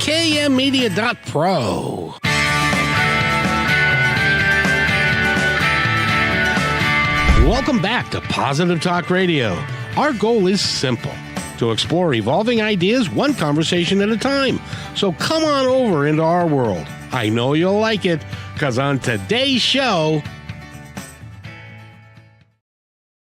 KMmedia.pro. Welcome back to Positive Talk Radio. Our goal is simple: to explore evolving ideas one conversation at a time. So come on over into our world. I know you'll like it, because on today's show...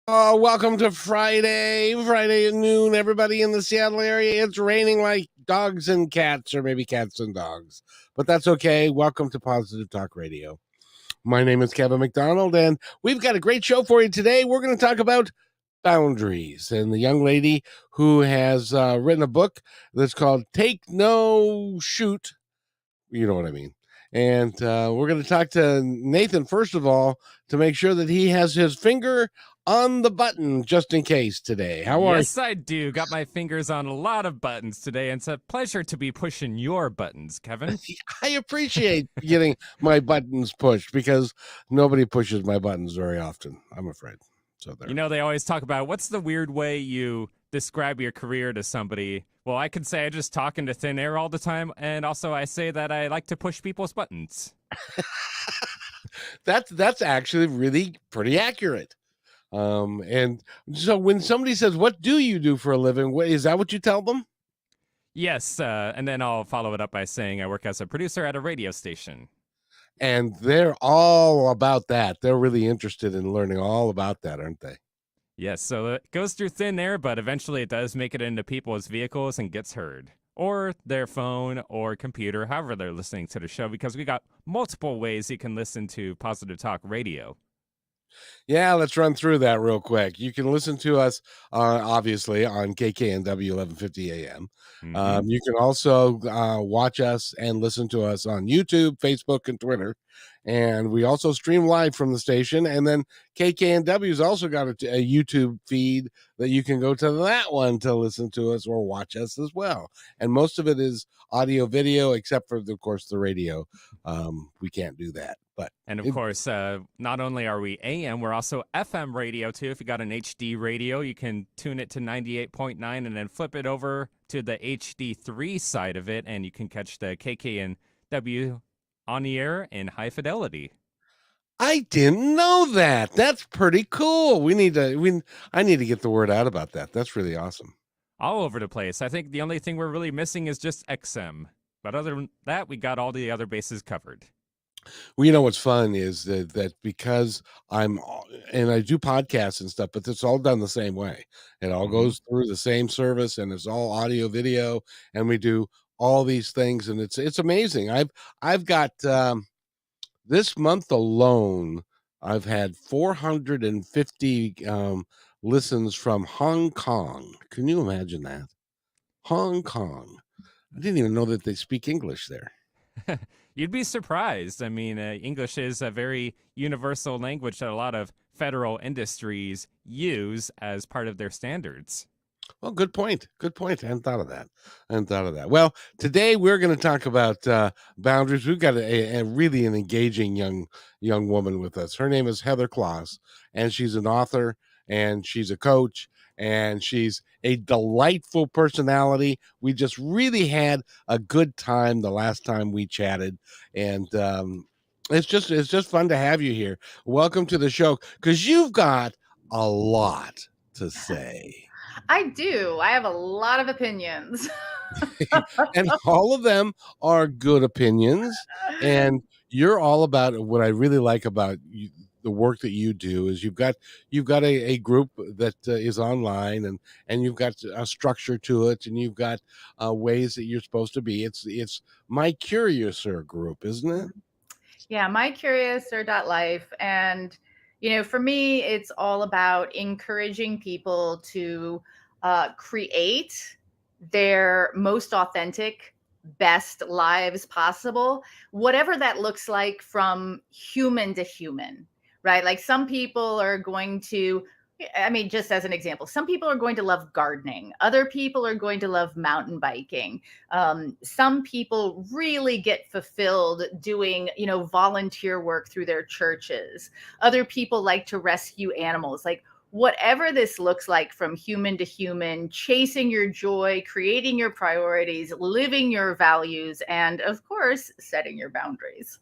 welcome to Friday at noon, everybody in the Seattle area. It's raining like dogs and cats, or maybe cats and dogs, but that's okay. Welcome to Positive Talk Radio. My name is Kevin McDonald, and we've got a great show for you today. We're going to talk about boundaries, and the young lady who has written a book that's called Take No Shoot. You know what I mean. And we're going to talk to Nathan, first of all, to make sure that he has his finger on the button just in case today. How are you? Yes, I do. Got my fingers on a lot of buttons today, and it's a pleasure to be pushing your buttons, Kevin. I appreciate getting my buttons pushed, because nobody pushes my buttons very often, I'm afraid. So there. You know, they always talk about what's the weird way you describe your career to somebody. Well, I could say I just talk into thin air all the time, and also I say that I like to push people's buttons. That's actually really pretty accurate. And so when somebody says, "What do you do for a living?" Is that what you tell them? Yes, and then I'll follow it up by saying I work as a producer at a radio station. And they're all about that. They're really interested in learning all about that, aren't they? Yes, so it goes through thin air, but eventually it does make it into people's vehicles and gets heard. Or their phone or computer, however they're listening to the show, because we got multiple ways you can listen to Positive Talk Radio. Yeah, let's run through that real quick. You can listen to us, obviously, on KKNW 1150 AM. Mm-hmm. You can also watch us and listen to us on YouTube, Facebook, and Twitter. And we also stream live from the station. And then KKNW's also got a YouTube feed that you can go to that one to listen to us or watch us as well. And most of it is audio video, except for, of course, the radio. We can't do that. And of course, not only are we AM, we're also FM radio too. If you got an HD radio, you can tune it to 98.9 and then flip it over to the HD3 side of it, and you can catch the KKNW on the air in high fidelity. I didn't know that. That's pretty cool. I need to get the word out about that. That's really awesome. All over the place. I think the only thing we're really missing is just XM. But other than that, we got all the other bases covered. Well, you know what's fun is that because I do podcasts and stuff, but it's all done the same way. It all goes through the same service, and it's all audio, video, and we do all these things, and it's amazing. I've got this month alone, I've had 450 listens from Hong Kong. Can you imagine that? Hong Kong. I didn't even know that they speak English there. You'd be surprised. I mean, English is a very universal language that a lot of federal industries use as part of their standards. Well, good point. Good point. I hadn't thought of that. Well, today we're going to talk about boundaries. We've got a really an engaging young woman with us. Her name is Heather Claus, and she's an author, and she's a coach, and she's a delightful personality. We just really had a good time the last time we chatted, and it's just fun to have you here. Welcome to the show, because you've got a lot to say. I do. I have a lot of opinions. And all of them are good opinions. And you're all about, what I really like about you, the work that you do, is you've got a group that is online, and you've got a structure to it, and you've got ways that you're supposed to be. It's My Curiouser group, isn't it? Yeah, My Curiouser.Life. And, you know, for me, it's all about encouraging people to create their most authentic, best lives possible, whatever that looks like from human to human, right? Like some people are going to, I mean, just as an example, some people are going to love gardening. Other people are going to love mountain biking. Some people really get fulfilled doing, volunteer work through their churches. Other people like to rescue animals. Like whatever this looks like from human to human, chasing your joy, creating your priorities, living your values, and of course, setting your boundaries.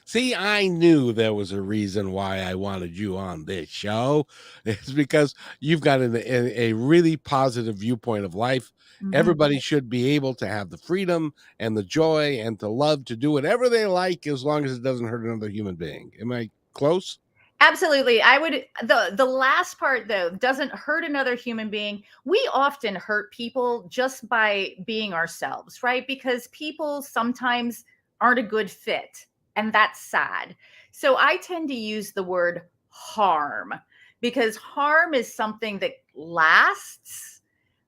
See, I knew there was a reason why I wanted you on this show. It's because you've got a really positive viewpoint of life. Mhm. Everybody should be able to have the freedom and the joy and to love to do whatever they like as long as it doesn't hurt another human being. Am I close? Absolutely. I would the last part though doesn't hurt another human being. We often hurt people just by being ourselves, right? Because people sometimes aren't a good fit, and that's sad. So I tend to use the word harm because harm is something that lasts.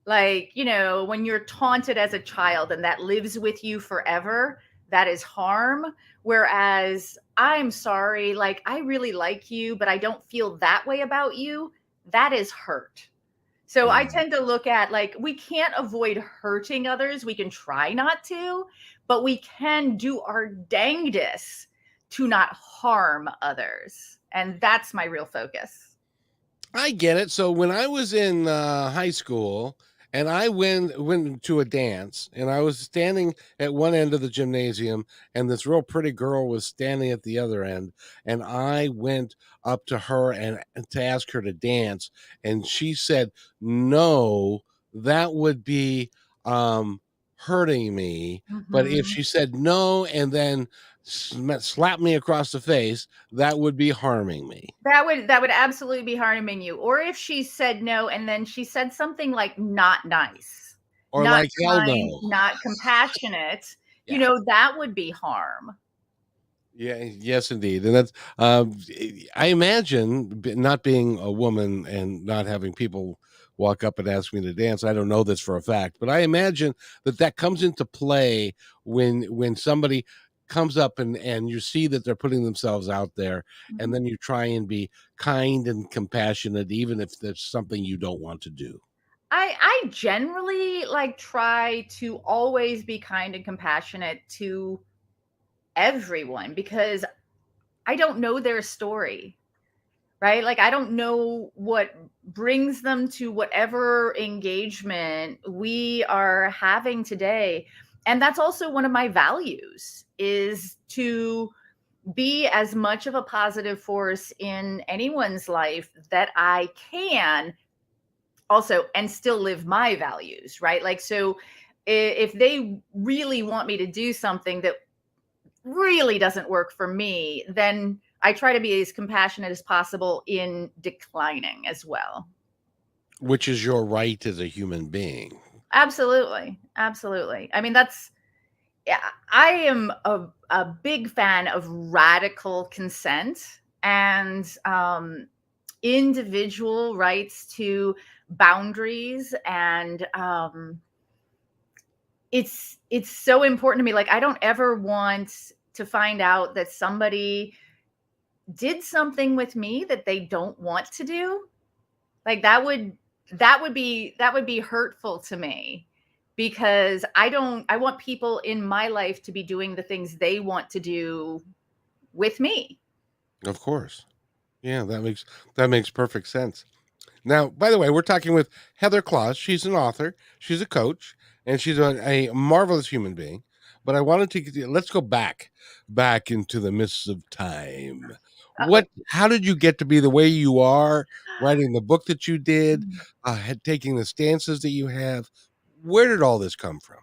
Like, when you're taunted as a child and that lives with you forever, that is harm. Whereas I'm sorry, like I really like you, but I don't feel that way about you, that is hurt. So I Mm. tend to look at like we can't avoid hurting others. We can try not to, but we can do our dangdest to not harm others. And that's my real focus. I get it. So when I was in high school and I went to a dance and I was standing at one end of the gymnasium and this real pretty girl was standing at the other end and I went up to her and to ask her to dance and she said, "No, that would be hurting me." But if Mhm. she said no and then slapped me across the face, that would be harming me. That would absolutely be harming you. Or if she said no and then she said something like not nice, Or not like, hell kind, no. not compassionate, Yeah. that would be harm. Yeah, yes, indeed. And that's, I imagine not being a woman and not having people walk up and ask me to dance. I don't know this for a fact, but I imagine that that comes into play when somebody comes up and you see that they're putting themselves out there, and Mhm. then you try and be kind and compassionate, even if there's something you don't want to do. I generally like try to always be kind and compassionate to everyone because I don't know their story. Right? Like, I don't know what brings them to whatever engagement we are having today. And that's also one of my values is to be as much of a positive force in anyone's life that I can also and still live my values, right? Like, so if they really want me to do something that really doesn't work for me, then I try to be as compassionate as possible in declining as well. Which is your right as a human being. Absolutely. Absolutely. I mean, yeah, I am a big fan of radical consent and individual rights to boundaries. And it's so important to me. Like, I don't ever want to find out that somebody did something with me that they don't want to do. Like that would be hurtful to me because I want people in my life to be doing the things they want to do with me. Of course. Yeah, that makes perfect sense. Now, by the way, we're talking with Heather Claus. She's an author, she's a coach, and she's a marvelous human being. But I wanted to let's go back into the mists of time. Uh-oh. How did you get to be the way you are, writing the book that you did, taking the stances that you have? Where did all this come from?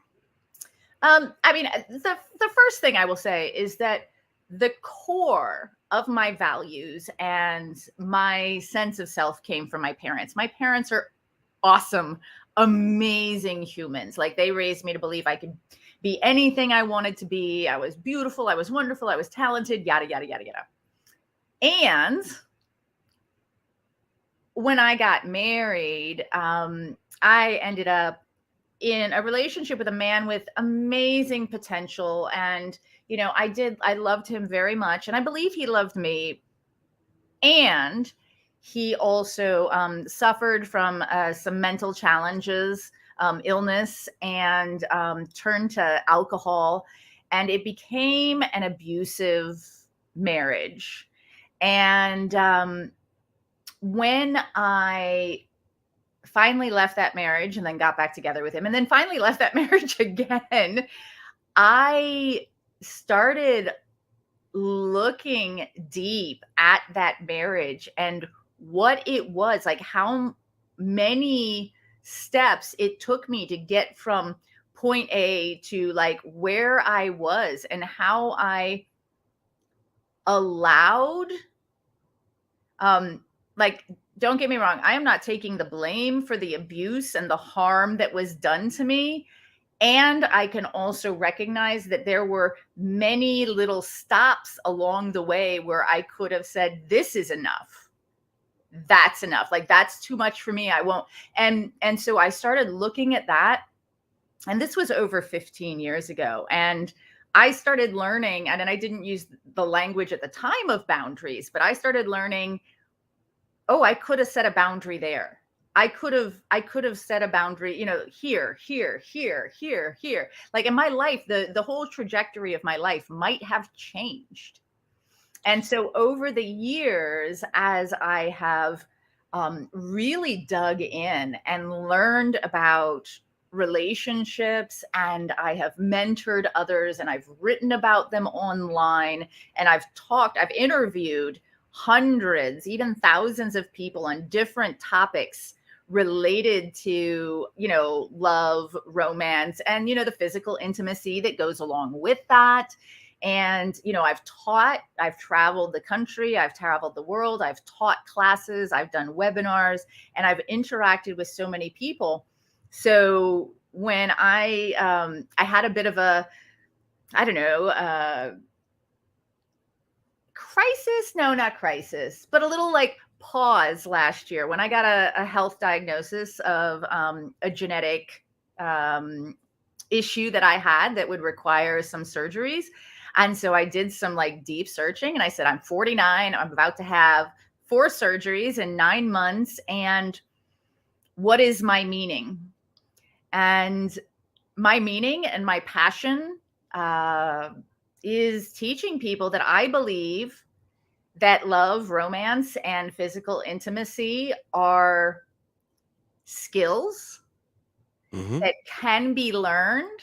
I mean, the first thing I will say is that the core of my values and my sense of self came from my parents. My parents are awesome, amazing humans. Like they raised me to believe I could be anything I wanted to be. I was beautiful, I was wonderful, I was talented, yada yada yada yada. And when I got married, I ended up in a relationship with a man with amazing potential. And, I loved him very much. And I believe he loved me. And he also suffered from some mental challenges, illness, and turned to alcohol. And it became an abusive marriage. And when I finally left that marriage and then got back together with him and then finally left that marriage again, I started looking deep at that marriage and what it was, like how many steps it took me to get from point A to like where I was, and how I allowed, like, don't get me wrong, I am not taking the blame for the abuse and the harm that was done to me. And I can also recognize that there were many little stops along the way where I could have said, this is enough. That's enough. Like, that's too much for me. I won't. And so I started looking at that. And this was over 15 years ago. And I started learning, and I didn't use the language at the time of boundaries, but I started learning, oh, I could have set a boundary there. I could have set a boundary, here. Like in my life, the whole trajectory of my life might have changed. And so over the years, as I have really dug in and learned about relationships, and I have mentored others, and I've written about them online, and I've interviewed hundreds, even thousands of people on different topics related to, love, romance, and, the physical intimacy that goes along with that. And, I've traveled the country, I've traveled the world, I've taught classes, I've done webinars, and I've interacted with so many people. So when I had a bit of a, I don't know, crisis, no, not crisis, but a little like pause last year when I got a health diagnosis of a genetic issue that I had that would require some surgeries. And so I did some like deep searching, and I said, I'm 49, I'm about to have 4 surgeries in 9 months. And what is my meaning? And my meaning and my passion is teaching people that I believe that love, romance, and physical intimacy are skills that can be learned.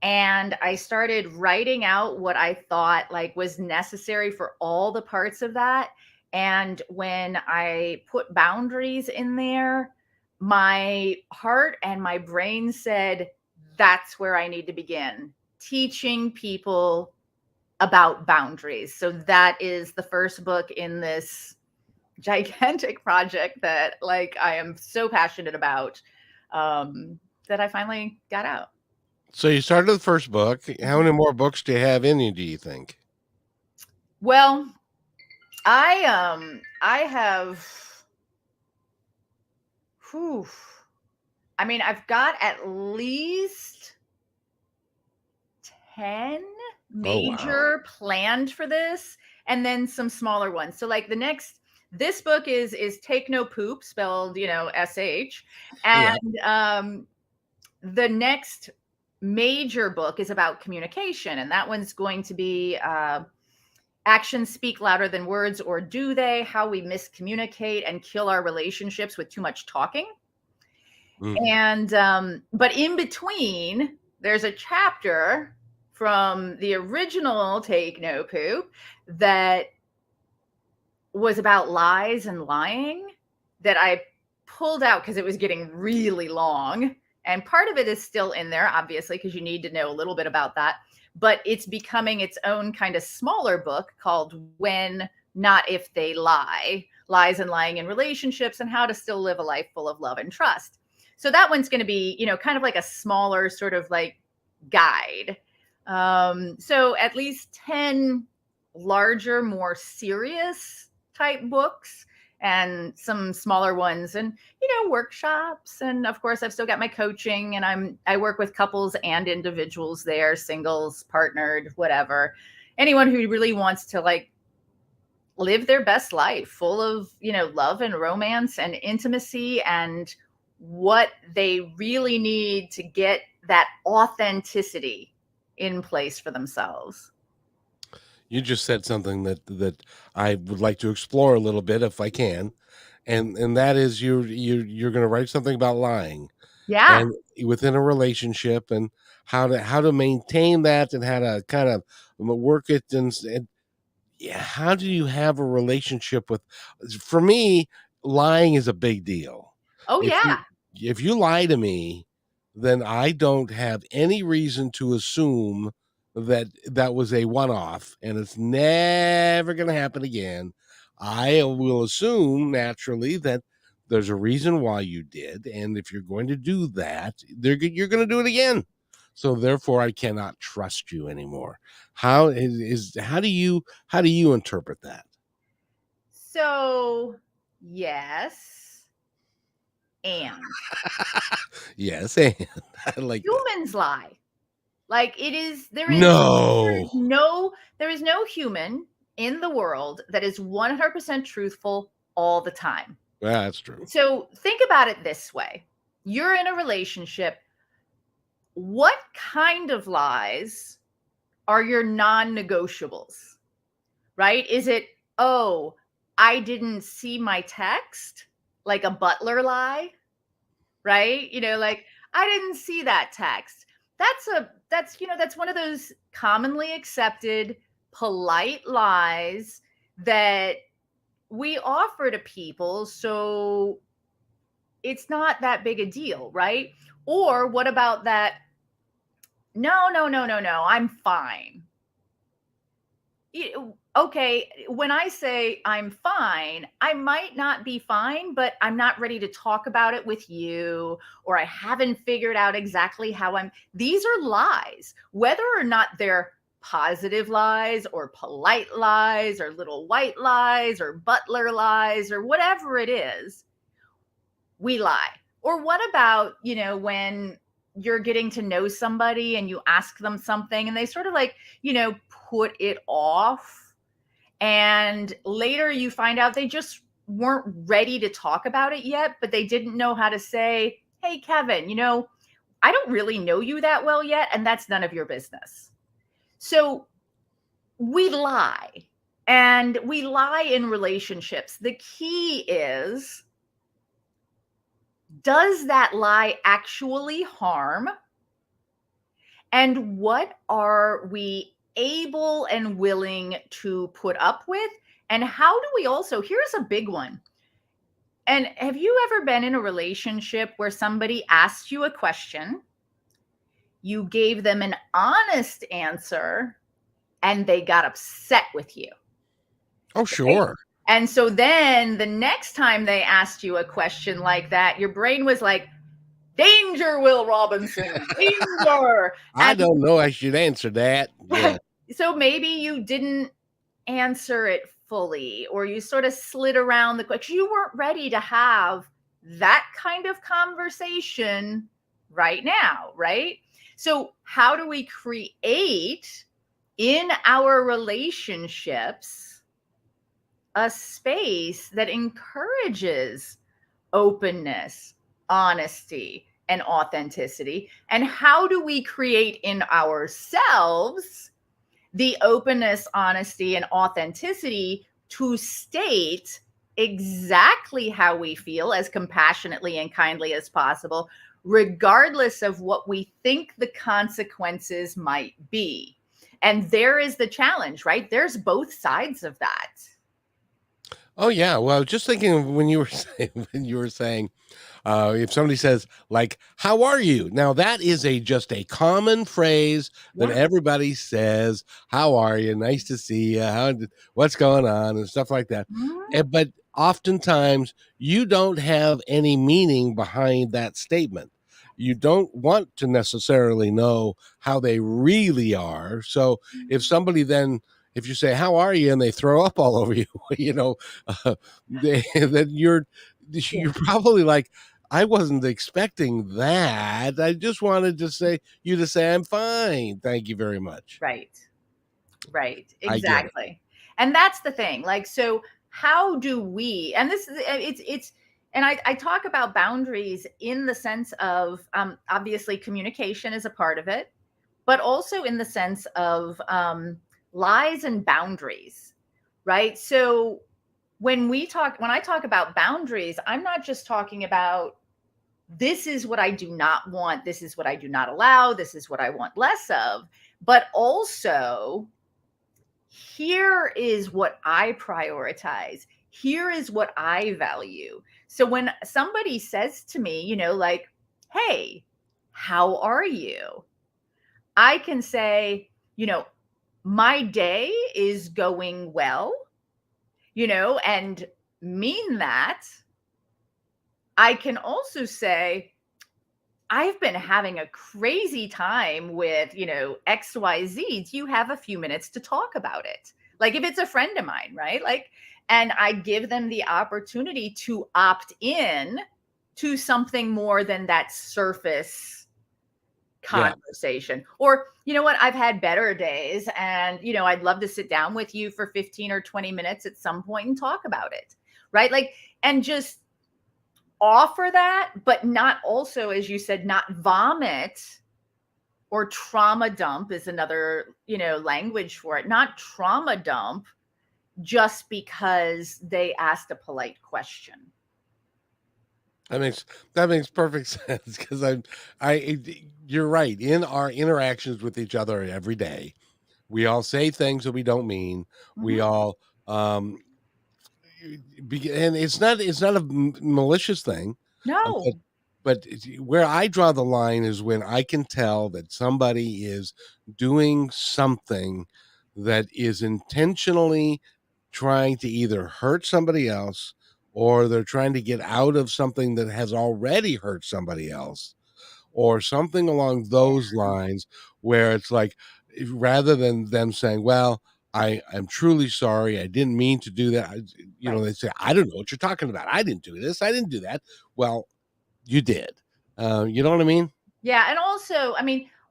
And I started writing out what I thought like was necessary for all the parts of that. And when I put boundaries in there, my heart and my brain said, that's where I need to begin teaching people about boundaries. So that is the first book in this gigantic project that like I am so passionate about, that I finally got out. So you started the first book. How many more books do you have in you, do you think? Well, I have, I've got at least 10 major planned for this, and then some smaller ones. So like this book is Take No Poop, spelled, SH. And the next major book is about communication, and that one's going to be Actions Speak Louder Than Words, or Do They? How we miscommunicate and kill our relationships with too much talking. And but in between, there's a chapter from the original Take No Poop that was about lies and lying that I pulled out because it was getting really long. And part of it is still in there, obviously, because you need to know a little bit about that. But it's becoming its own kind of smaller book called When, Not If They Lie, Lies and Lying in Relationships, and How to Still Live a Life Full of Love and Trust. So that one's going to be, kind of like a smaller sort of like guide. So at least 10 larger, more serious type books, and some smaller ones, and workshops. And of course I've still got my coaching, and I work with couples and individuals there, singles, partnered, whatever, anyone who really wants to like live their best life full of love and romance and intimacy, and what they really need to get that authenticity in place for themselves. You just said something that I would like to explore a little bit if I can, and that is you're going to write something about lying Yeah. and within a relationship and how to maintain that and how to kind of work it and yeah, how do you have a relationship with for me, lying is a big deal. Oh, If you yeah. if you lie to me, then I don't have any reason to assume that that was a one-off and it's never going to happen again. I will assume naturally that there's a reason why you did, and if you're going to do that, you're going to do it again. So therefore, I cannot trust you anymore. How do you interpret that? So, yes, and Yes, and I like that. humans lie. Like it is No. there is no human in the world that is 100% truthful all the time. Well, that's true. So, think about it this way. You're in a relationship. What kind of lies are your non-negotiables? Right? Is it, "Oh, I didn't see my text?" Like a butler lie? Right? Like, I didn't see that text. That's one of those commonly accepted polite lies that we offer to people so it's not that big a deal, right? Or what about that? No, no, no, no, no, I'm fine. Okay, when I say I'm fine, I might not be fine, but I'm not ready to talk about it with you, or I haven't figured out exactly how These are lies, whether or not they're positive lies, or polite lies, or little white lies, or butler lies, or whatever it is, we lie. Or what about, when you're getting to know somebody and you ask them something and they sort of like, put it off, and later you find out they just weren't ready to talk about it yet, but they didn't know how to say, "Hey, Kevin, I don't really know you that well yet, and that's none of your business." So we lie, and we lie in relationships. The key is, does that lie actually harm? And what are we able and willing to put up with? And how do we also, here's a big one. And have you ever been in a relationship where somebody asked you a question, you gave them an honest answer, and they got upset with you? Oh, sure. And so then the next time they asked you a question like that, your brain was like, "Danger, Will Robinson, danger." I And don't know I should answer that. Yeah. so maybe you didn't answer it fully, or you sort of slid around the question. You weren't ready to have that kind of conversation right now, right? So, how do we create in our relationships a space that encourages openness, honesty, and authenticity? And how do we create in ourselves the openness, honesty, and authenticity to state exactly how we feel as compassionately and kindly as possible, regardless of what we think the consequences might be? And there is the challenge, right? There's both sides of that. Oh, yeah. Well, I was just thinking of when you were saying if somebody says like, "How are you?" Now that is just a common phrase that Yeah. everybody says. "How are you? Nice to see you. What's going on?" and stuff like that. Mhm. But oftentimes you don't have any meaning behind that statement. You don't want to necessarily know how they really are. So if you say, "How are you?" and they throw up all over you, then Yeah. you're probably like, I wasn't expecting that. I just wanted to say you to say I'm fine. Thank you very much. Right. Right. I get it. Exactly. And that's the thing. Like, so how do we, and this is, and I talk about boundaries in the sense of, obviously communication is a part of it, but also in the sense of, lies and boundaries, right? So when I talk about boundaries, I'm not just talking about this is what I do not want, this is what I do not allow, this is what I want less of, but also here is what I prioritize. Here is what I value. So when somebody says to me, like, hey, how are you? I can say, my day is going well, and mean that. I can also say, I've been having a crazy time with, XYZ. Do you have a few minutes to talk about it? Like if it's a friend of mine, right? Like, and I give them the opportunity to opt in to something more than that surface conversation. Or, you know what, I've had better days and, I'd love to sit down with you for 15 or 20 minutes at some point and talk about it. Right. Like, and just offer that, but not also, as you said, not vomit or trauma dump is another, language for it. Not trauma dump just because they asked a polite question. That makes perfect sense because you're right. In our interactions with each other every day, we all say things that we don't mean. We Mhm. all and it's not a malicious thing. No. But where I draw the line is when I can tell that somebody is doing something that is intentionally trying to either hurt somebody else or they're trying to get out of something that has already hurt somebody else or something along those lines where it's like rather than them saying, well, I'm truly sorry. I didn't mean to do that. Right. They say, I don't know what you're talking about. I didn't do this. I didn't do that. Well, you did. You know what I mean? Yeah. And also,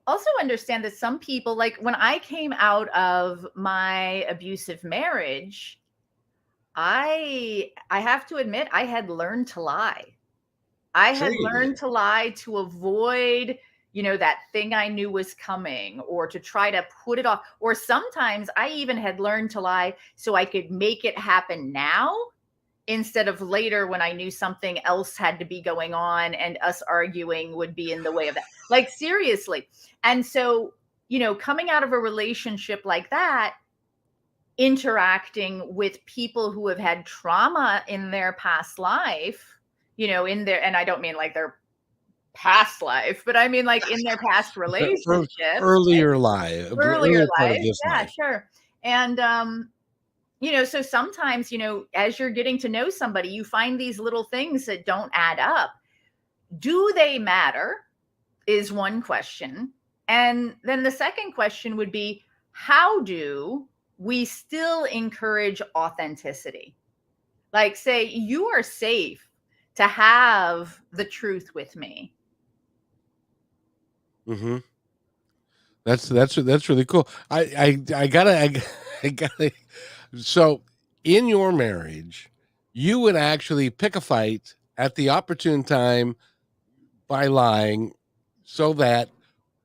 also understand that some people, like when I came out of my abusive marriage, I have to admit I had learned to lie. I Sure had you learned did. to lie to avoid, that thing I knew was coming or to try to put it off. Or sometimes I even had learned to lie so I could make it happen now instead of later when I knew something else had to be going on and us arguing would be in the way of that. Like seriously. And so, coming out of a relationship like that, interacting with people who have had trauma in their past life, in their, and I don't mean like their past life, but I mean like in their past relationships, earlier Earlier part of life. this Yeah, life. sure. And, so sometimes, as you're getting to know somebody, you find these little things that don't add up. Do they matter? Is one question. And then the second question would be, how do we still encourage authenticity? Like, say, you are safe to have the truth with me. Mm-hmm. That's really cool. I gotta. So, in your marriage, you would actually pick a fight at the opportune time by lying, so that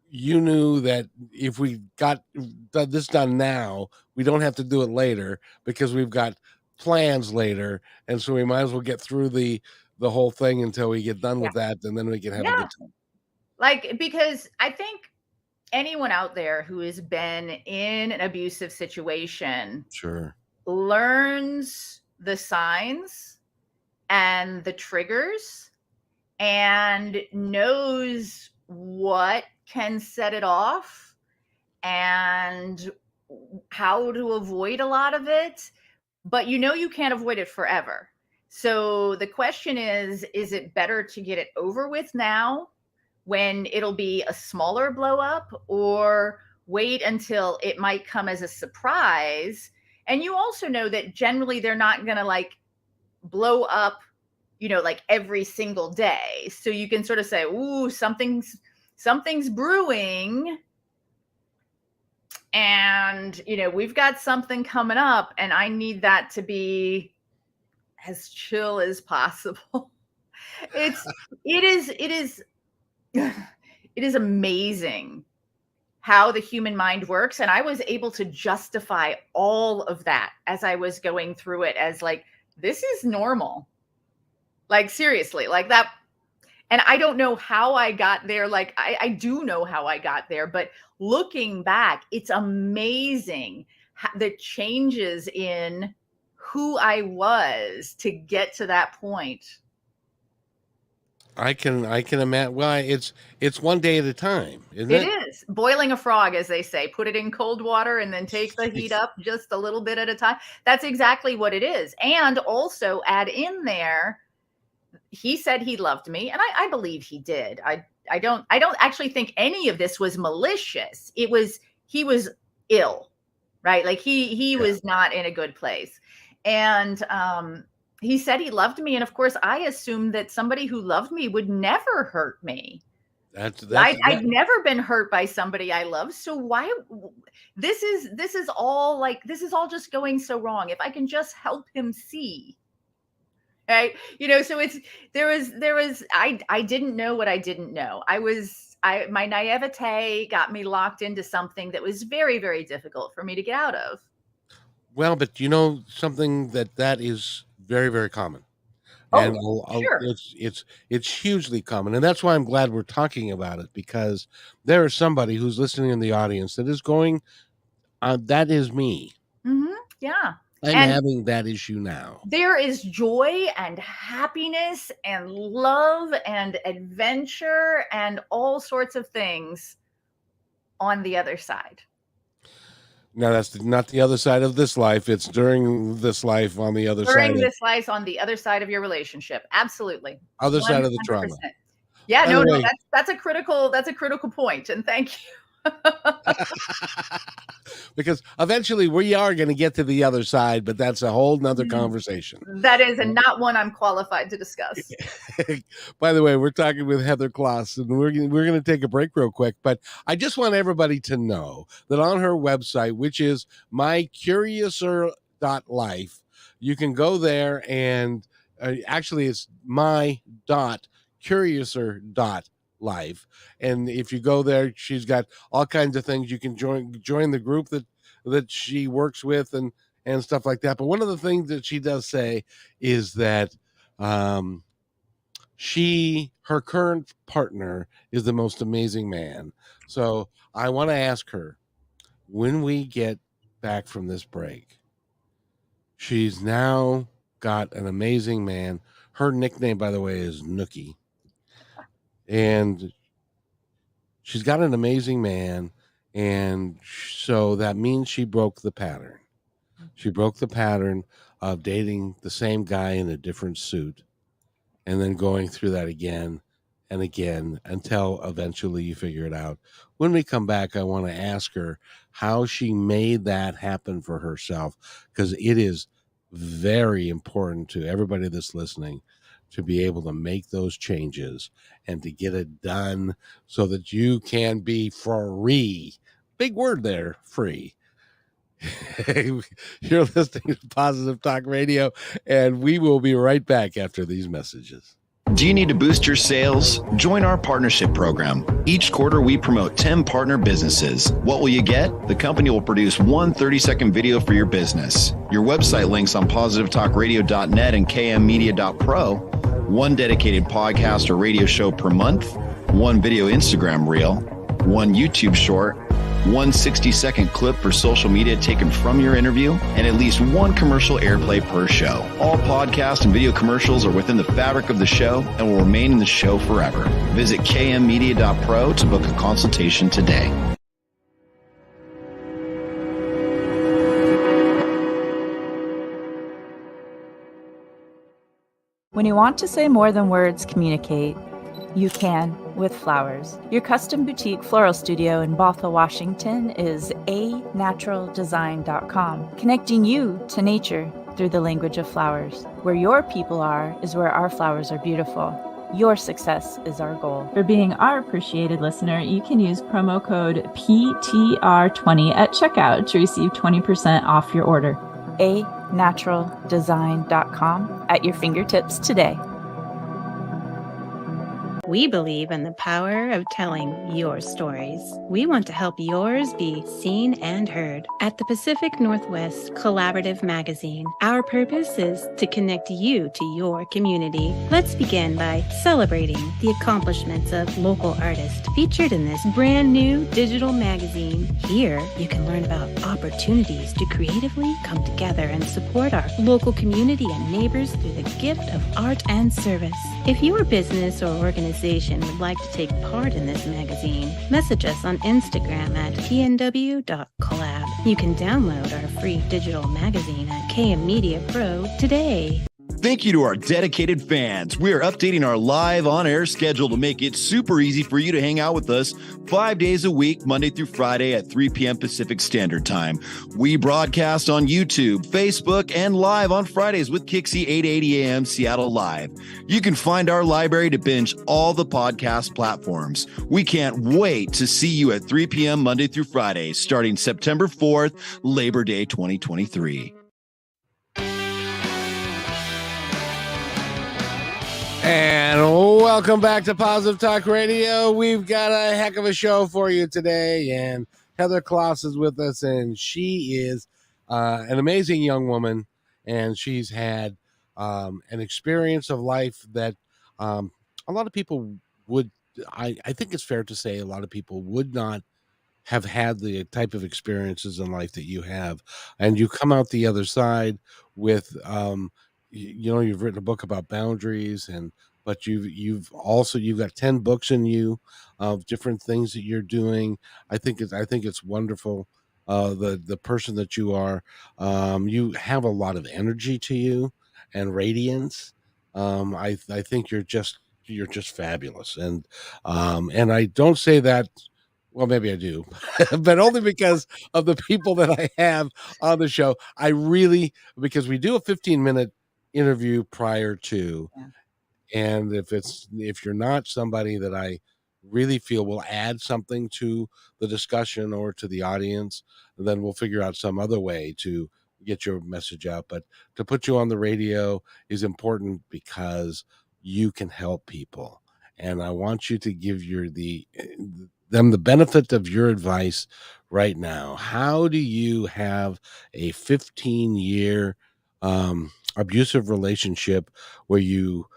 you knew that if we got this done now, we don't have to do it later because we've got plans later, and so we might as well get through the whole thing until we get done Yeah. with that, and then we can have a Yeah. good time. Like, because I think anyone out there who has been in an abusive situation Sure. learns the signs and the triggers and knows what can set it off and how to avoid a lot of it, but you can't avoid it forever. So the question is it better to get it over with now when it'll be a smaller blow up, or wait until it might come as a surprise? And you also know that generally they're not going to like blow up, like every single day. So you can sort of say, ooh, something's brewing, and we've got something coming up, and I need that to be as chill as possible. it is it is amazing how the human mind works. And I was able to justify all of that as I was going through it as like, this is normal. Like, seriously, like that. And I don't know how I got there. Like, I do know how I got there, but looking back, it's amazing the changes in who I was to get to that point. I can imagine. Well, it's one day at a time, isn't it? It is boiling a frog, as they say. Put it in cold water and then take the heat up just a little bit at a time. That's exactly what it is. And also add in there, he said he loved me, and I believe he did. I don't actually think any of this was malicious. He was ill, right? Like he was not in a good place. And he said he loved me. And of course, I assumed that somebody who loved me would never hurt me. I've never been hurt by somebody I love. So why this is all just going so wrong. If I can just help him see. Right. So I didn't know what I didn't know. My naivete got me locked into something that was very, very difficult for me to get out of. Well, but something that is very, very common. And Sure. it's hugely common. And that's why I'm glad we're talking about it, because there is somebody who's listening in the audience that is going, that is me. Mm-hmm. Yeah. I'm having that issue now. There is joy and happiness and love and adventure and all sorts of things on the other side. No, that's not the other side of this life. It's during this life on the other side. During this life on the other side of your relationship. Absolutely. Other side of the trauma. Yeah, no, that's a critical point. And thank you. Because eventually we are going to get to the other side, but that's a whole nother conversation. That is, and not one I'm qualified to discuss. By the way, we're talking with Heather Claus, and we're going to take a break real quick, but I just want everybody to know that on her website, which is Curiouser.Life, you can go there and actually it's my.Curiouser.Life. And if you go there, she's got all kinds of things. You can join the group that she works with and stuff like that. But one of the things that she does say is that her current partner is the most amazing man. So I want to ask her, when we get back from this break, she's now got an amazing man. Her nickname, by the way, is Nookie. And she's got an amazing man. And so that means she broke the pattern. She broke the pattern of dating the same guy in a different suit and then going through that again and again until eventually you figure it out. When we come back, I want to ask her how she made that happen for herself, because it is very important to everybody that's listening to be able to make those changes and to get it done so that you can be free. Big word there, free. You're listening to Positive Talk Radio, and we will be right back after these messages. Do you need to boost your sales? Join our partnership program. Each quarter, we promote 10 partner businesses. What will you get? The company will produce one 30-second video for your business. Your website links on positivetalkradio.net and kmmedia.pro. One dedicated podcast or radio show per month. One video Instagram reel. One YouTube short. One 60-second clip for social media taken from your interview, and at least one commercial airplay per show. All podcast and video commercials are within the fabric of the show and will remain in the show forever. Visit kmmedia.pro to book a consultation today. When you want to say more than words communicate, you can with flowers. Your custom boutique floral studio in Bothell, Washington is anaturaldesign.com, connecting you to nature through the language of flowers. Where your people are is where our flowers are beautiful. Your success is our goal. For being our appreciated listener, you can use promo code PTR20 at checkout to receive 20% off your order. anaturaldesign.com at your fingertips today. We believe in the power of telling your stories. We want to help yours be seen and heard. At the Pacific Northwest Collaborative Magazine, our purpose is to connect you to your community. Let's begin by celebrating the accomplishments of local artists featured in this brand new digital magazine. Here, you can learn about opportunities to creatively come together and support our local community and neighbors through the gift of art and service. If your business or organization would like to take part in this magazine, message us on Instagram at pnw.collab. You can download our free digital magazine at KM Media Pro today. Thank you to our dedicated fans. We are updating our live on-air schedule to make it super easy for you to hang out with us 5 days a week, Monday through Friday at 3 p.m. Pacific Standard Time. We broadcast on YouTube, Facebook, and live on Fridays with Kixie 8:80 a.m. Seattle Live. You can find our library to binge all the podcast platforms. We can't wait to see you at 3 p.m. Monday through Friday, starting September 4th, Labor Day 2023. And welcome back to Positive Talk Radio. We've got a heck of a show for you today, and Heather Claus is with us, and she is an amazing young woman, and she's had an experience of life that a lot of people would, I think it's fair to say a lot of people would not have had the type of experiences in life that you have, and you come out the other side with you've written a book about boundaries, but you've got 10 books in you of different things that you're doing. I think it's wonderful. The person that you are, you have a lot of energy to you and radiance. I think you're just fabulous, and I don't say that. Well, maybe I do, but only because of the people that I have on the show. Because we do a 15-minute interview prior to, and if you're not somebody that I really feel will add something to the discussion or to the audience, then we'll figure out some other way to get your message out. But to put you on the radio is important because you can help people, and I want you to give them the benefit of your advice right now. How do you have a 15-year abusive relationship where you're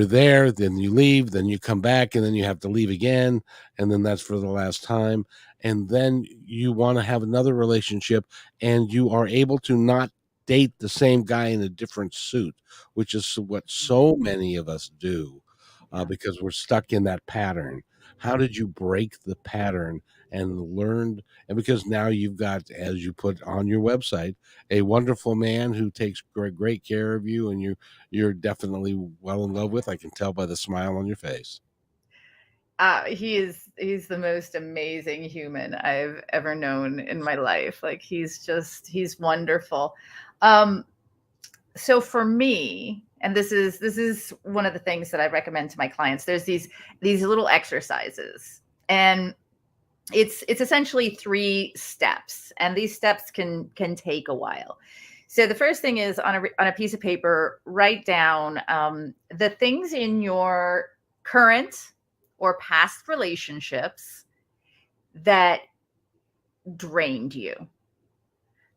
there, then you leave, then you come back, and then you have to leave again, and then that's for the last time, and then you want to have another relationship, and you are able to not date the same guy in a different suit, which is what so many of us do, because we're stuck in that pattern. How did you break the pattern and learn? And because now you've got, as you put on your website, a wonderful man who takes great care of you, and you're definitely well in love with. I can tell by the smile on your face. He's the most amazing human I've ever known in my life. Like he's wonderful. So for me, and this is one of the things that I recommend to my clients, there's these little exercises, and it's essentially 3 steps, and these steps can take a while. So the first thing is on a piece of paper, write down the things in your current or past relationships that drained you,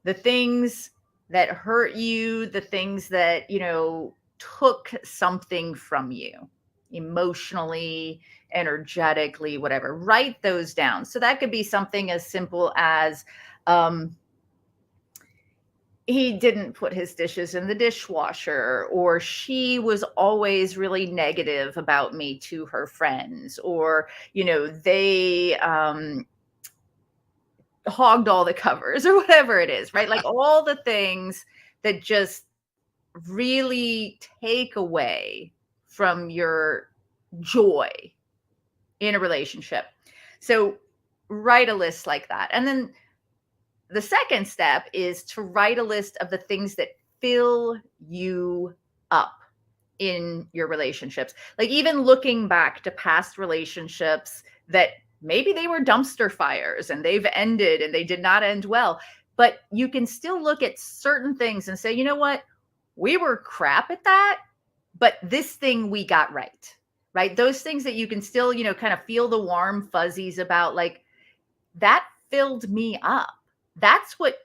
the things that hurt you, the things that, took something from you emotionally, energetically, whatever. Write those down. So that could be something as simple as he didn't put his dishes in the dishwasher, or she was always really negative about me to her friends, or, they hogged all the covers, or whatever it is, right? Like all the things that just really take away from your joy in a relationship. So write a list like that. And then the second step is to write a list of the things that fill you up in your relationships. Like even looking back to past relationships that maybe they were dumpster fires and they've ended and they did not end well, but you can still look at certain things and say, you know what? We were crap at that, but this thing we got right. right? Those things that you can still, kind of feel the warm fuzzies about, like, that filled me up. That's what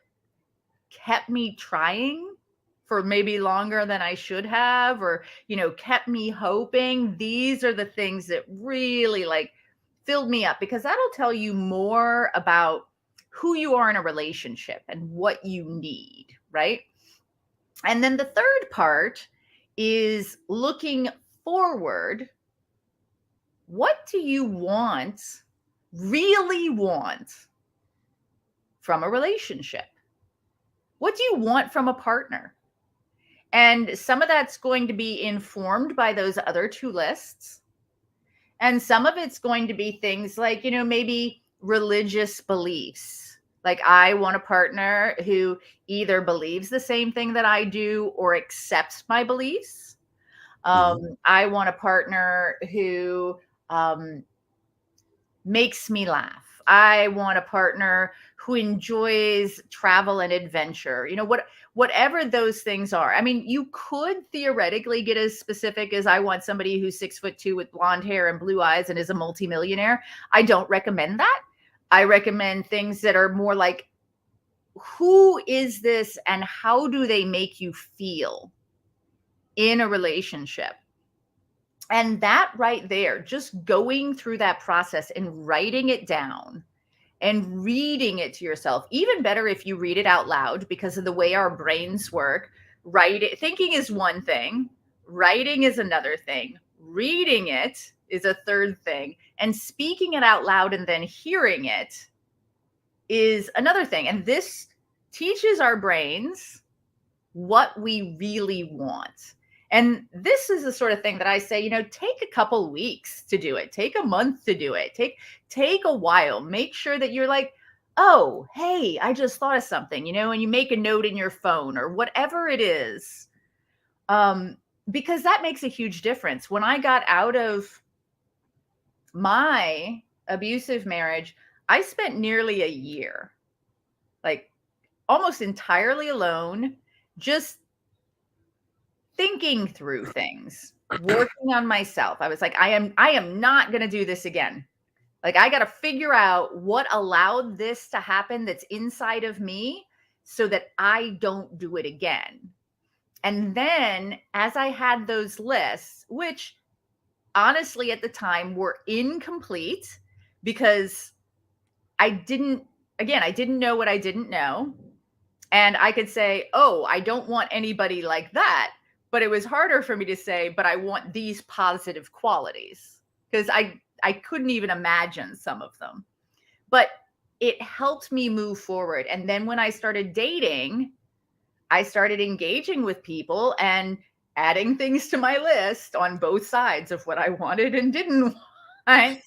kept me trying for maybe longer than I should have, or, kept me hoping. These are the things that really like filled me up, because that'll tell you more about who you are in a relationship and what you need, right? And then the third part is looking forward. What do you really want from a relationship? What do you want from a partner? And some of that's going to be informed by those other two lists. And some of it's going to be things like, maybe religious beliefs. Like, I want a partner who either believes the same thing that I do or accepts my beliefs. I want a partner who makes me laugh. I want a partner who enjoys travel and adventure. Whatever those things are. I mean, you could theoretically get as specific as, I want somebody who's 6'2" with blonde hair and blue eyes and is a multimillionaire. I don't recommend that. I recommend things that are more like, who is this and how do they make you feel in a relationship? And that right there, just going through that process and writing it down and reading it to yourself. Even better if you read it out loud, because of the way our brains work. Thinking is one thing, writing is another thing, reading it is a third thing, and speaking it out loud and then hearing it is another thing. And this teaches our brains what we really want. And this is the sort of thing that I say, take a couple weeks to do it. Take a month to do it. Take a while. Make sure that you're like, oh, hey, I just thought of something, and you make a note in your phone or whatever it is. Because that makes a huge difference. When I got out of my abusive marriage, I spent nearly a year, like almost entirely alone, just thinking through things, working on myself. I was like, I am not going to do this again. Like, I got to figure out what allowed this to happen that's inside of me so that I don't do it again. And then as I had those lists, which honestly at the time were incomplete, because I didn't know what I didn't know. And I could say, oh, I don't want anybody like that. But it was harder for me to say, but I want these positive qualities, because I couldn't even imagine some of them. But it helped me move forward. And then when I started dating, I started engaging with people and adding things to my list on both sides of what I wanted and didn't want.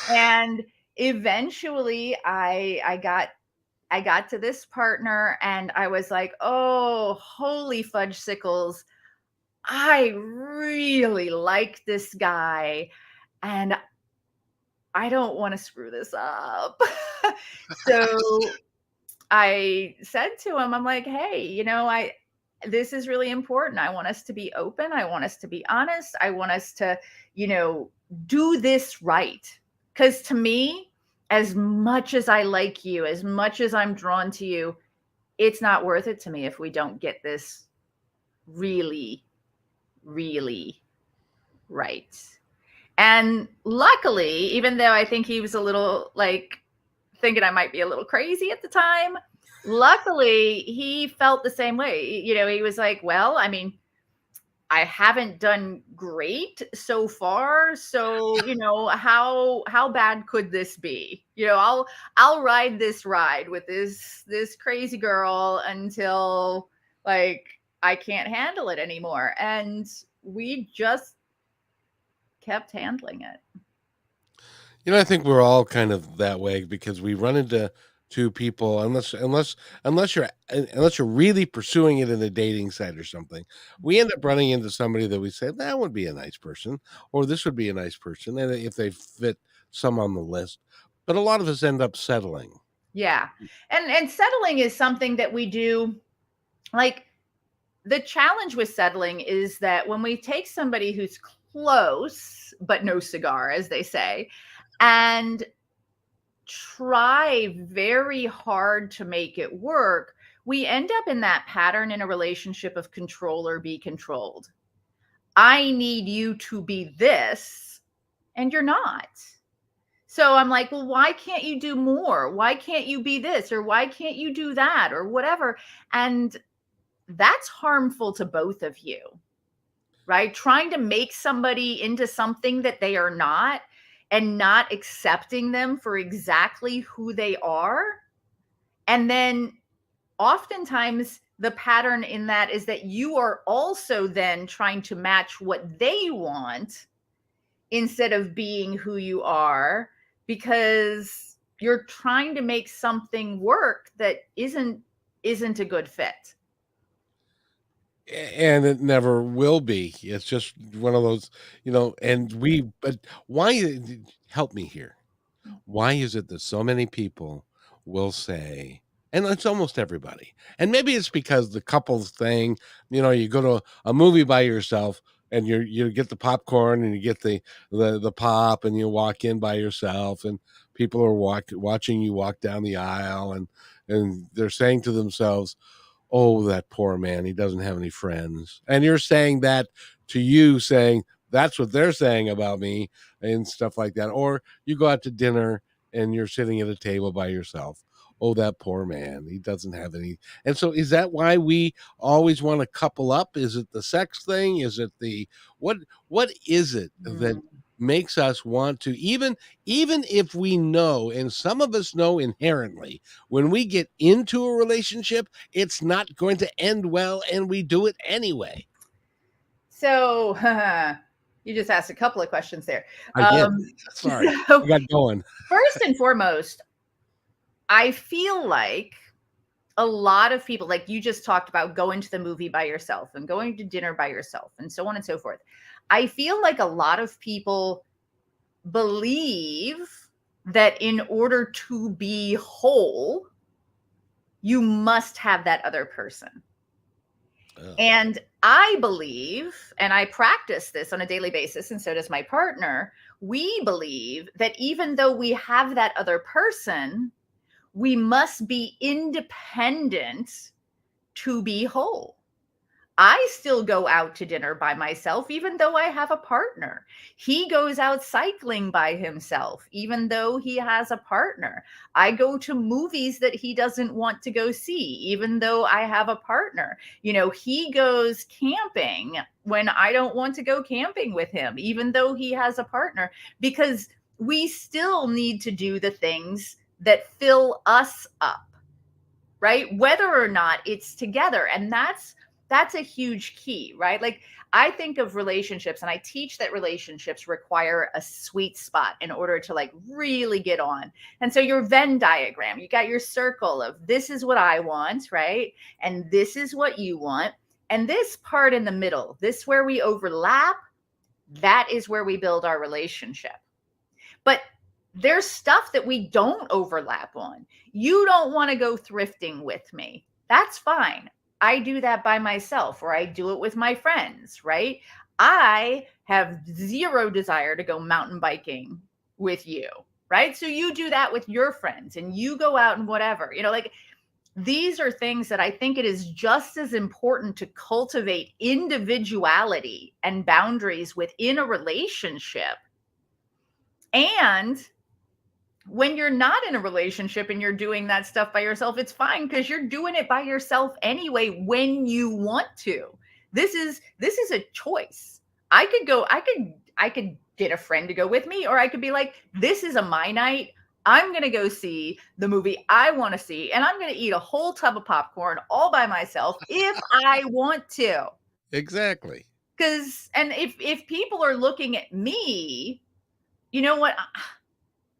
And eventually I got to this partner, and I was like, oh, holy fudge sickles. I really like this guy, and I don't want to screw this up. So I said to him, I'm like, hey, this is really important. I want us to be open. I want us to be honest. I want us to, do this right. Because to me, as much as I like you, as much as I'm drawn to you, it's not worth it to me if we don't get this really, really right. And luckily, even though I think he was a little like thinking I might be a little crazy at the time, luckily he felt the same way. He was like, well, I mean, I haven't done great so far. So, how bad could this be? I'll ride this ride with this crazy girl until like I can't handle it anymore. And we just kept handling it. I think we're all kind of that way, because we run into people, unless you're really pursuing it in a dating site or something, we end up running into somebody that we say, that would be a nice person, or this would be a nice person, and if they fit some on the list. But a lot of us end up settling. Yeah. And settling is something that we do. Like, the challenge with settling is that when we take somebody who's close, but no cigar, as they say, and try very hard to make it work, we end up in that pattern in a relationship of control or be controlled. I need you to be this, and you're not. So I'm like, well, why can't you do more? Why can't you be this? Or why can't you do that? Or whatever. And that's harmful to both of you, right? Trying to make somebody into something that they are not and not accepting them for exactly who they are. And then oftentimes the pattern in that is that you are also then trying to match what they want instead of being who you are, because you're trying to make something work that isn't a good fit. And it never will be. It's just one of those, but why, help me here. Why is it that so many people will say, and it's almost everybody, and maybe it's because the couples thing, you go to a movie by yourself and you get the popcorn and you get the pop and you walk in by yourself and people are watching you walk down the aisle and they're saying to themselves, oh, that poor man, he doesn't have any friends. And you're saying that to you, saying that's what they're saying about me and stuff like that. Or you go out to dinner and you're sitting at a table by yourself. Oh, that poor man, he doesn't have any. And so is that why we always want to couple up? Is it the sex thing? Is it what is it that makes us want to, even if we know, and some of us know inherently, when we get into a relationship, it's not going to end well, and we do it anyway? So you just asked a couple of questions there. I did. Sorry, so I got going. First and foremost, I feel like a lot of people, like you just talked about, going to the movie by yourself and going to dinner by yourself and so on and so forth. I feel like a lot of people believe that in order to be whole, you must have that other person. Oh. And I believe, and I practice this on a daily basis, and so does my partner, we believe that even though we have that other person, we must be independent to be whole. I still go out to dinner by myself, even though I have a partner. He goes out cycling by himself, even though he has a partner. I go to movies that he doesn't want to go see, even though I have a partner. He goes camping when I don't want to go camping with him, even though he has a partner, because we still need to do the things that fill us up, right? Whether or not it's together. And that's a huge key, right? Like, I think of relationships, and I teach that relationships require a sweet spot in order to really get on. And so your Venn diagram, you got your circle of this is what I want, right? And this is what you want. And this part in the middle, this where we overlap, that is where we build our relationship. But there's stuff that we don't overlap on. You don't want to go thrifting with me. That's fine. I do that by myself, or I do it with my friends, right? I have zero desire to go mountain biking with you, right? So you do that with your friends and you go out and whatever, these are things that I think it is just as important to cultivate individuality and boundaries within a relationship. And when you're not in a relationship and you're doing that stuff by yourself, it's fine, because you're doing it by yourself anyway when you want to. This is a choice. I could get a friend to go with me, or I could be like, this is my night. I'm going to go see the movie I want to see, and I'm going to eat a whole tub of popcorn all by myself if I want to. Exactly. And if people are looking at me, you know what?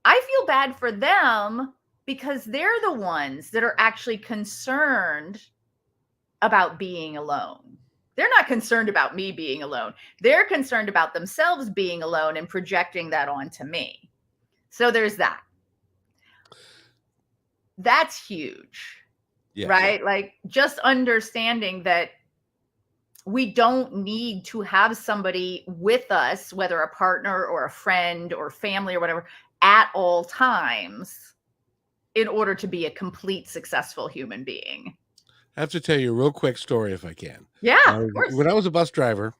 I feel bad for them, because they're the ones that are actually concerned about being alone. They're not concerned about me being alone. They're concerned about themselves being alone and projecting that onto me. So there's that. That's huge, right? Like, just understanding that we don't need to have somebody with us, whether a partner or a friend or family or whatever, at all times in order to be a complete successful human being. I have to tell you a real quick story if I can. Yeah, of course. When I was a bus driver,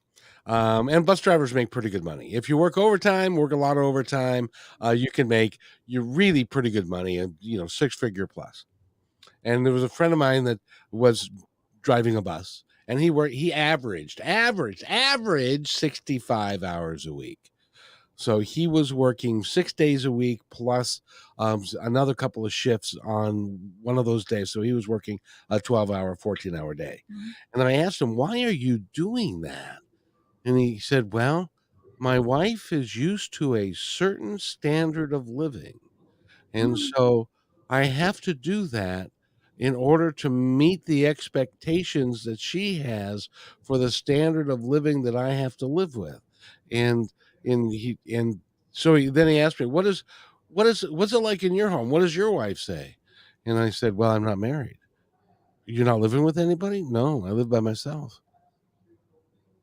and bus drivers make pretty good money. If you work overtime, work a lot of overtime, you can make you really pretty good money, and 6-figure plus. And there was a friend of mine that was driving a bus, and he averaged 65 hours a week. So he was working 6 days a week plus another couple of shifts on one of those days. So he was working a 12-hour, 14-hour day. Mhm. And then I asked him, why are you doing that? And he said, well, my wife is used to a certain standard of living. And Mhm. so I have to do that in order to meet the expectations that she has for the standard of living that I have to live with. And then he asked me, what's it like in your home? What does your wife say? And I said, well, I'm not married. You're not living with anybody? No, I live by myself.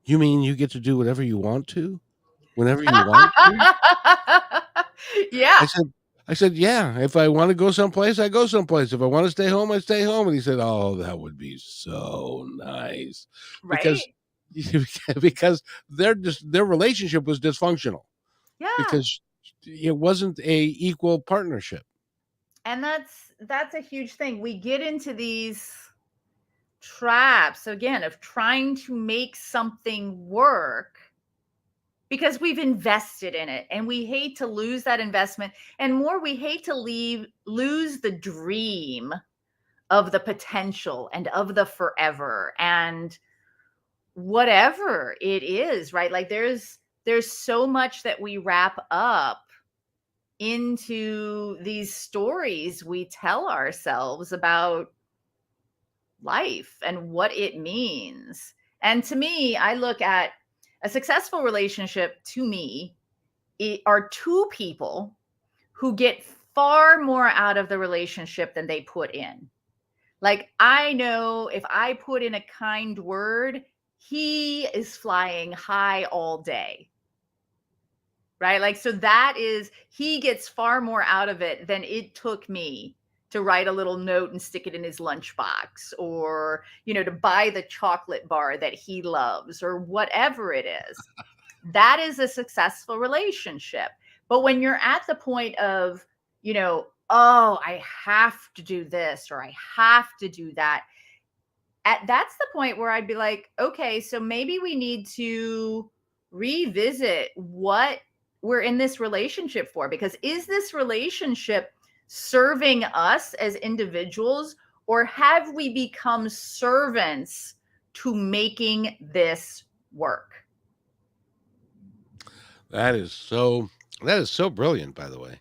You mean you get to do whatever you want to, whenever you want to? Yeah. I said, yeah, if I want to go someplace, I go someplace. If I want to stay home, I stay home. And he said, oh, that would be so nice. Right. Because their relationship was dysfunctional Yeah. because it wasn't a equal partnership. And that's a huge thing. We get into these traps again of trying to make something work because we've invested in it, and we hate to lose that investment, and more, we hate to lose the dream of the potential and of the forever and whatever it is, right? Like there's so much that we wrap up into these stories we tell ourselves about life and what it means. And to me, I look at a successful relationship, to me, are two people who get far more out of the relationship than they put in. Like, I know if I put in a kind word, he is flying high all day. Right? Like, so that is, he gets far more out of it than it took me to write a little note and stick it in his lunchbox, or, to buy the chocolate bar that he loves, or whatever it is. That is a successful relationship. But when you're at the point of, oh, I have to do this, or I have to do that, that's the point where I'd be like, okay, so maybe we need to revisit what we're in this relationship for, because is this relationship serving us as individuals, or have we become servants to making this work? That is so brilliant, by the way,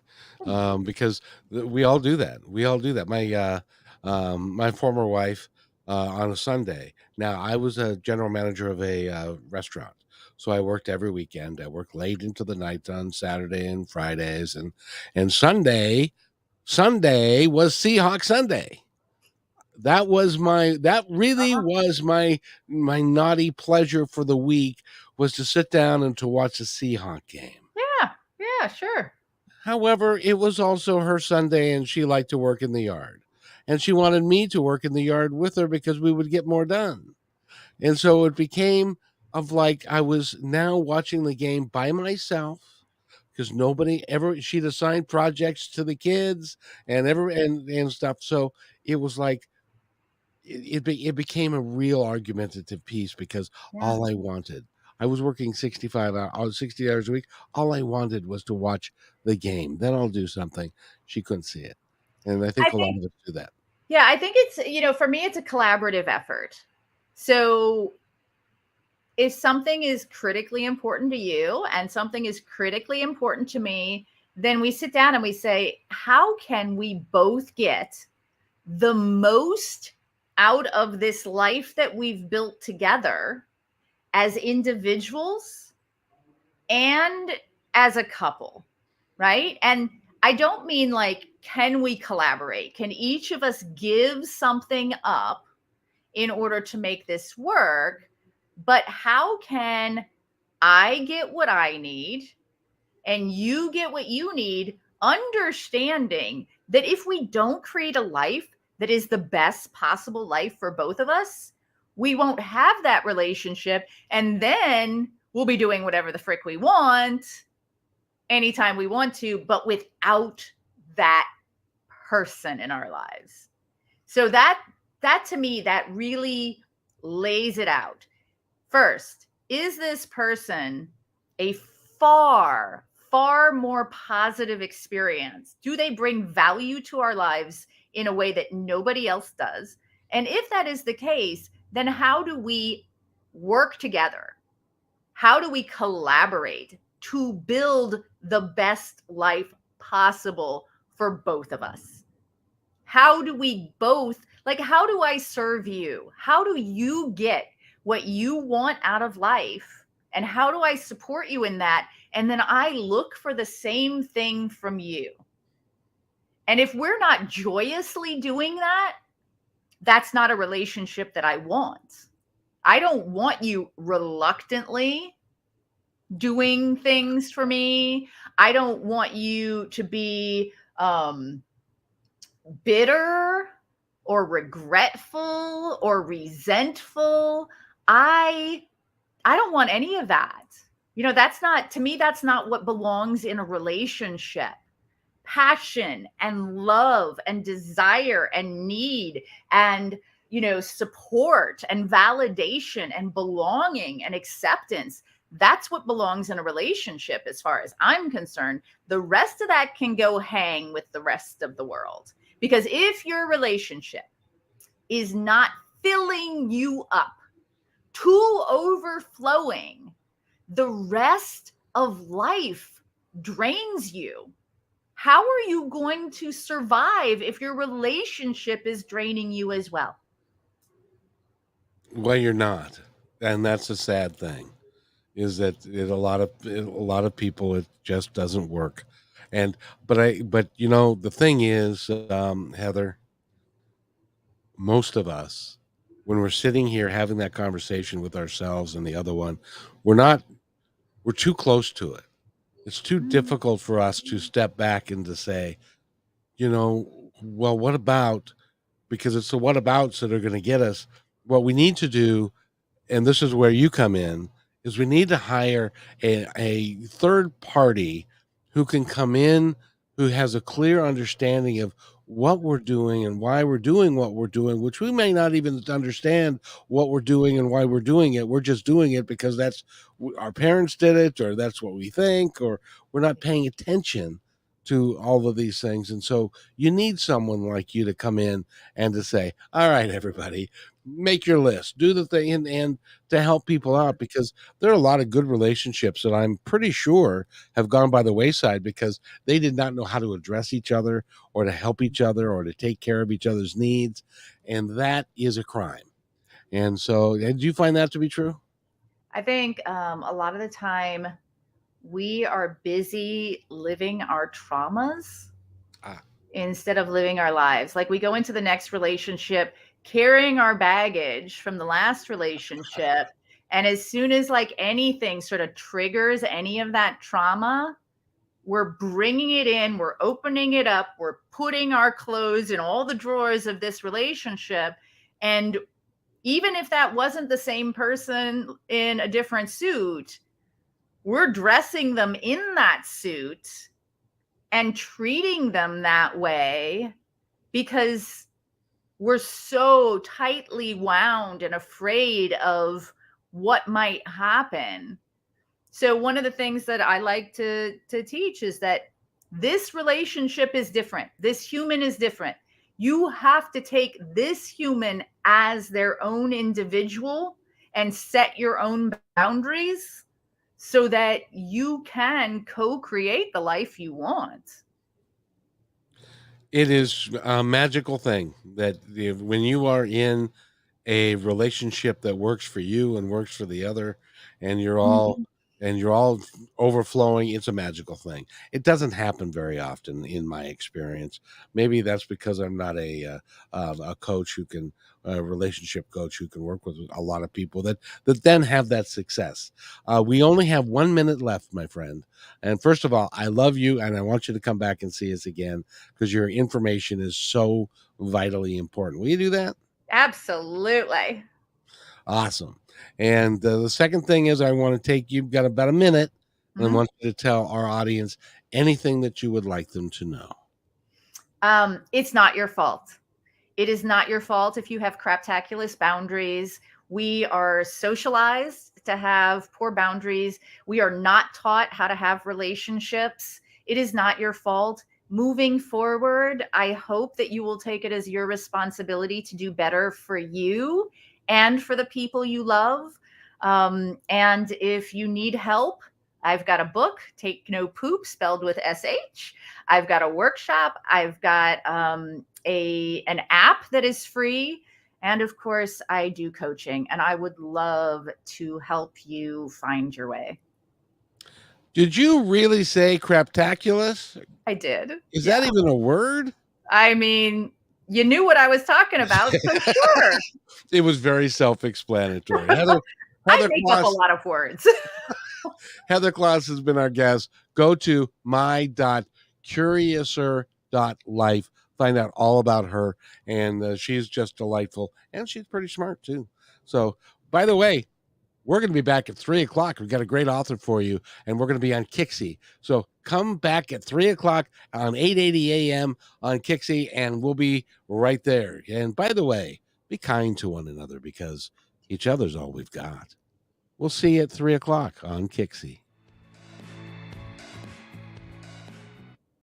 because we all do that. We all do that. My former wife, on a Sunday. Now, I was a general manager of a restaurant, so I worked every weekend. I worked late into the night on Saturday and Fridays, and Sunday was Seahawk Sunday. That really was my naughty pleasure for the week, was to sit down and to watch the Seahawk game. Yeah, sure. However, it was also her Sunday, and she liked to work in the yard. And she wanted me to work in the yard with her because we would get more done. And so it became of like I was now watching the game by myself, because she'd assigned projects to the kids and stuff. So it was like it became a real argumentative piece, because all I wanted, I was working 60 hours a week. All I wanted was to watch the game. Then I'll do something. She couldn't see it. And I think a lot of us do that. Yeah, I think it's, for me, it's a collaborative effort. So if something is critically important to you and something is critically important to me, then we sit down and we say, how can we both get the most out of this life that we've built together as individuals and as a couple, right? And I don't mean like, can we collaborate? Can each of us give something up in order to make this work? but how can I get what I need and you get what you need, understanding that if we don't create a life that is the best possible life for both of us, we won't have that relationship. And then we'll be doing whatever the frick we want anytime we want to, but without that person in our lives. So that to me, that really lays it out. First, is this person a far more positive experience? Do they bring value to our lives in a way that nobody else does? And if that is the case, then how do we work together? How do we collaborate to build the best life possible for both of us? How do we both, like, how do I serve you? How do you get what you want out of life? And how do I support you in that? And then I look for the same thing from you. And if we're not joyously doing that, that's not a relationship that I want. I don't want you reluctantly doing things for me. I don't want you to be bitter or regretful or resentful. I don't want any of that. You know, that's not, to me, that's not what belongs in a relationship. Passion and love and desire and need and, you know, support and validation and belonging and acceptance. That's what belongs in a relationship as far as I'm concerned. The rest of that can go hang with the rest of the world. Because if your relationship is not filling you up to overflowing, the rest of life drains you. How are you going to survive if your relationship is draining you as well? Well, you're not, and that's a sad thing. Is that a lot of people, it just doesn't work. And but you know, the thing is, Heather, most of us, when we're sitting here having that conversation with ourselves and the other one, we're too close to it. It's too difficult for us to step back and to say, you know, well, what about, because it's the what abouts that are going to get us. What we need to do, and this is where you come in, is we need to hire a third party who can come in, who has a clear understanding of what we're doing and why we're doing what we're doing, which we may not even understand what we're doing and why we're doing it. We're just doing it because that's our parents did it, or that's what we think, or we're not paying attention to all of these things. And so you need someone like you to come in and to say, all right, everybody, make your list, do the thing, and to help people out, because there are a lot of good relationships that I'm pretty sure have gone by the wayside because they did not know how to address each other or to help each other or to take care of each other's needs. And that is a crime. And so, did you find that to be true? I think a lot of the time we are busy living our traumas instead of living our lives. Like, we go into the next relationship carrying our baggage from the last relationship. And as soon as like anything sort of triggers any of that trauma, we're bringing it in, we're opening it up, we're putting our clothes in all the drawers of this relationship. And even if that wasn't the same person in a different suit, we're dressing them in that suit and treating them that way because we're so tightly wound and afraid of what might happen. So one of the things that I like to teach is that this relationship is different. This human is different. You have to take this human as their own individual and set your own boundaries so that you can co-create the life you want. It is a magical thing that when you are in a relationship that works for you and works for the other, and you're all and you're all overflowing, it's a magical thing. It doesn't happen very often in my experience. Maybe that's because I'm not a coach who can, a relationship coach who can work with a lot of people that then have that success. We only have 1 minute left, my friend. And first of all, I love you, and I want you to come back and see us again because your information is so vitally important. Will you do that? Absolutely. Awesome. And the second thing is, I want to take, you've got about a minute, and I want you to tell our audience anything that you would like them to know. It's not your fault. It is not your fault if you have craptaculous boundaries. We are socialized to have poor boundaries. We are not taught how to have relationships. It is not your fault. Moving forward, I hope that you will take it as your responsibility to do better for you and for the people you love. And if you need help, I've got a book, Take No Poop, spelled with SH. I've got a workshop. I've got an app that is free. And of course, I do coaching, and I would love to help you find your way. Did you really say craptaculous? I did. Is that even a word? I mean, you knew what I was talking about, so sure. It was very self-explanatory. I make Claus, up a lot of words. Heather Claus has been our guest. Go to my.Curiouser.Life. Find out all about her, and she's just delightful, and she's pretty smart too. So, by the way, we're going to be back at 3 o'clock. We've got a great author for you, and we're going to be on Kixie. So come back at 3 o'clock on 8:80 a.m. on Kixie, and we'll be right there. And by the way, be kind to one another because each other's all we've got. We'll see you at 3 o'clock on Kixie.